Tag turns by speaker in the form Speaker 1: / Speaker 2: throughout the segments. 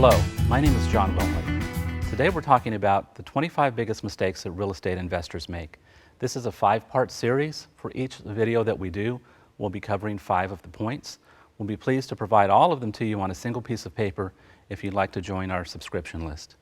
Speaker 1: Hello, my name is John Wilhoit. Today we're talking about the 25 biggest mistakes that real estate investors make. This is a 5-part series. For each video that we do, we'll be covering 5 of the points. We'll be pleased to provide all of them to you on a single piece of paper if you'd like to join our subscription list.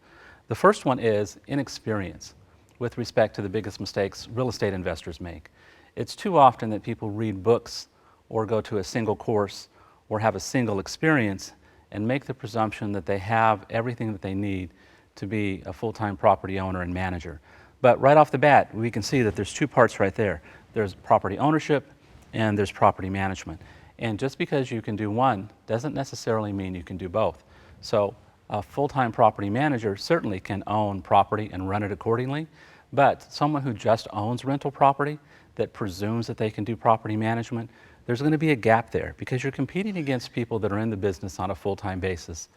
Speaker 1: The first one is inexperience with respect to the biggest mistakes real estate investors make. It's too often that people read books or go to a single course or have a single experience and make the presumption that they have everything that they need to be a full-time property owner and manager. But right off the bat, we can see that there's 2 parts right there. There's property ownership and there's property management. And just because you can do one doesn't necessarily mean you can do both. So a full-time property manager certainly can own property and run it accordingly, but someone who just owns rental property that presumes that they can do property management, there's going to be a gap there because you're competing against people that are in the business on a full-time basis,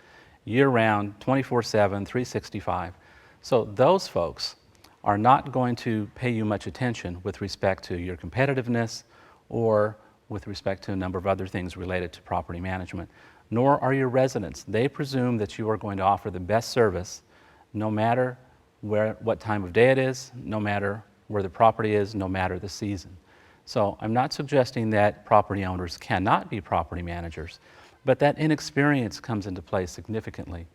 Speaker 1: year-round, 24/7, 365. So those folks are not going to pay you much attention with respect to your competitiveness or with respect to a number of other things related to property management, nor are your residents. They presume that you are going to offer the best service no matter what time of day it is, no matter where the property is, no matter the season. So I'm not suggesting that property owners cannot be property managers, but that inexperience comes into play significantly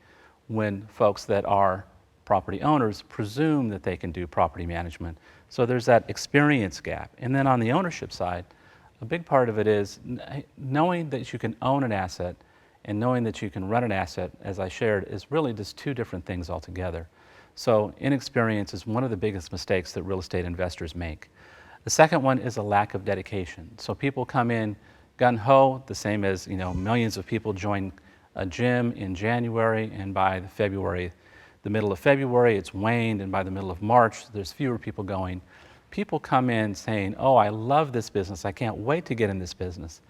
Speaker 1: when folks that are property owners presume that they can do property management. So there's that experience gap. And then on the ownership side, a big part of it is knowing that you can own an asset and knowing that you can run an asset, as I shared, is really just 2 different things altogether. So inexperience is one of the biggest mistakes that real estate investors make. The second one is a lack of dedication. So people come in gung-ho, the same as millions of people join a gym in January, and by the middle of February, it's waned, and by the middle of March, there's fewer people going. People come in saying, "Oh, I love this business. I can't wait to get in this business."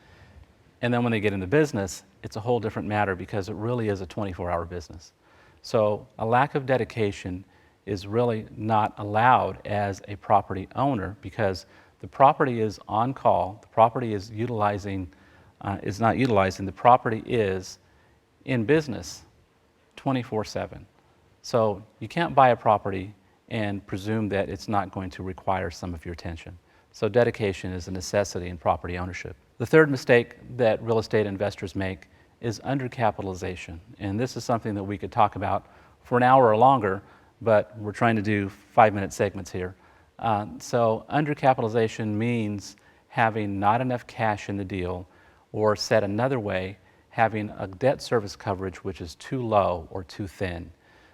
Speaker 1: And then when they get in the business, it's a whole different matter because it really is a 24-hour business. So a lack of dedication is really not allowed as a property owner because the property is on call, the property is not utilizing, the property is in business 24/7. So you can't buy a property and presume that it's not going to require some of your attention. So dedication is a necessity in property ownership. The third mistake that real estate investors make is undercapitalization. And this is something that we could talk about for an hour or longer, but we're trying to do 5-minute segments here. So undercapitalization means having not enough cash in the deal, or said another way, having a debt service coverage which is too low or too thin.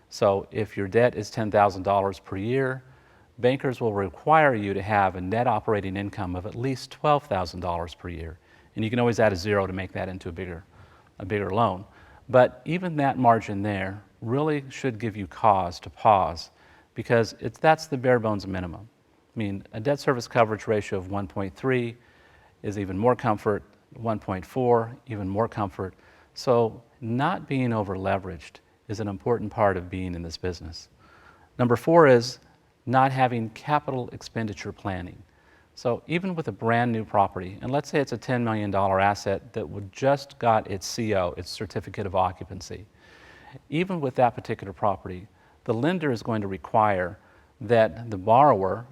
Speaker 1: So if your debt is $10,000 per year, bankers will require you to have a net operating income of at least $12,000 per year. And you can always add a 0 to make that into a bigger loan. But even that margin there really should give you cause to pause because that's the bare bones minimum. I mean, a debt service coverage ratio of 1.3 is even more comfort, 1.4 even more comfort. So not being over leveraged is an important part of being in this business. Number 4 is not having capital expenditure planning. So even with a brand new property, and let's say it's a $10 million asset that would just got its CO, its certificate of occupancy, even with that particular property, the lender is going to require that the borrower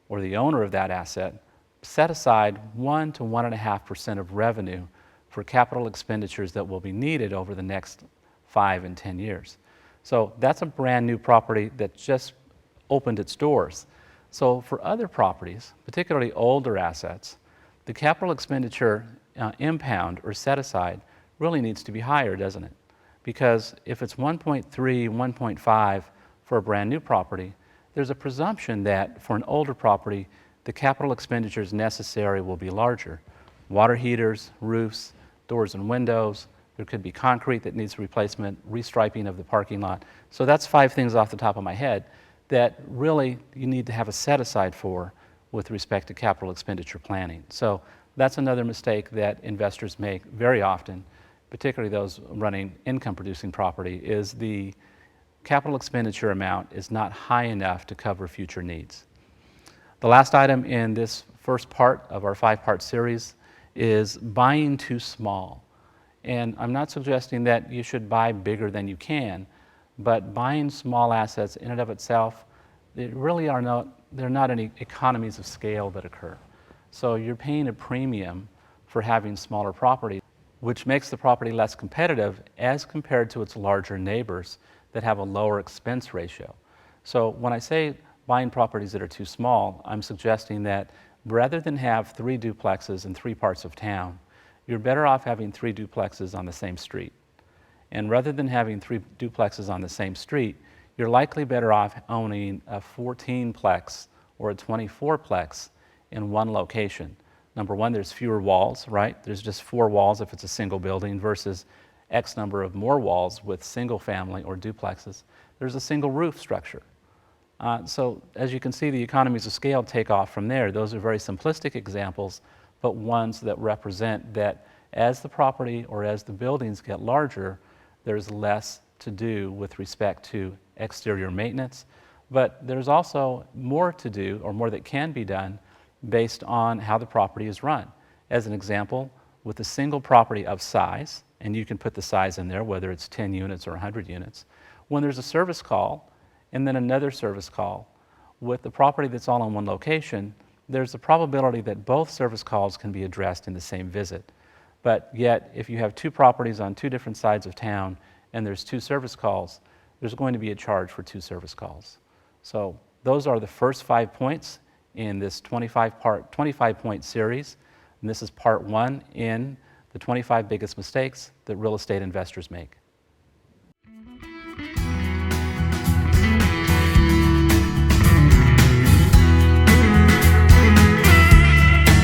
Speaker 1: or the owner of that asset set aside 1 to 1.5% of revenue for capital expenditures that will be needed over the next 5 and 10 years. So that's a brand new property that just opened its doors. So for other properties, particularly older assets, the capital expenditure impound or set aside really needs to be higher, doesn't it? Because if it's 1.3, 1.5 for a brand new property, there's a presumption that for an older property, the capital expenditures necessary will be larger. Water heaters, roofs, doors and windows, there could be concrete that needs replacement, restriping of the parking lot. So that's 5 things off the top of my head that really you need to have a set aside for with respect to capital expenditure planning. So that's another mistake that investors make very often, particularly those running income producing property, is the capital expenditure amount is not high enough to cover future needs. The last item in this first part of our 5-part series is buying too small. And I'm not suggesting that you should buy bigger than you can, but buying small assets in and of itself, there are not any economies of scale that occur. So you're paying a premium for having smaller property, which makes the property less competitive as compared to its larger neighbors that have a lower expense ratio. So when I say buying properties that are too small, I'm suggesting that rather than have 3 duplexes in 3 parts of town, you're better off having 3 duplexes on the same street. And rather than having 3 duplexes on the same street, you're likely better off owning a 14-plex or a 24-plex in one location. Number one, there's fewer walls, right? There's just 4 walls if it's a single building versus X number of more walls with single family or duplexes. There's a single roof structure. So as you can see, the economies of scale take off from there. Those are very simplistic examples, but ones that represent that as the property or as the buildings get larger, there's less to do with respect to exterior maintenance. But there's also more to do, or more that can be done, based on how the property is run. As an example, with a single property of size, and you can put the size in there, whether it's 10 units or 100 units, when there's a service call and then another service call, with the property that's all in one location, there's a probability that both service calls can be addressed in the same visit. But yet, if you have 2 properties on 2 different sides of town and there's 2 service calls, there's going to be a charge for 2 service calls. So those are the first 5 points in this 25-point series. And this is part 1 in the 25 biggest mistakes that real estate investors make.